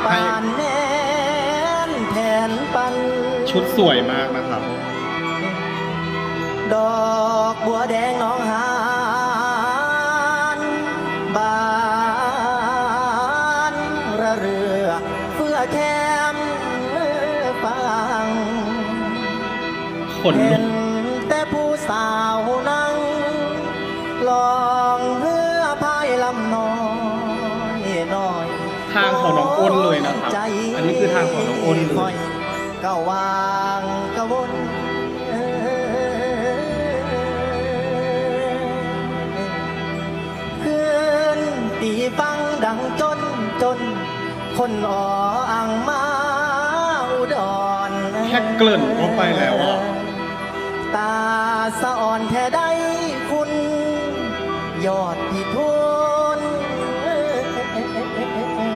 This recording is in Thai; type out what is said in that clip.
ให้ ปานแน่นแทนปัน ชุดสวยมากนะครับ ดอกบัวแดงน้องหานบานระเรือเพื่อแคมฟัง ขนลุ เห็ ก นแต่ผู้สาวนั่งลองเรือพายลำน้อยน้อย ทางของน้องอ้นเลยนะครับ ใจ อันนี้คือทางของน้องอ้นเลย ค่อยก็วางก็วนคืนตีฟังดังจนคนอ่ออ่างมาอุดร แค่เกริ่นก็ไปแล้วอ่ะ ตาสะอ่อนแท้ใดคุณ ยอด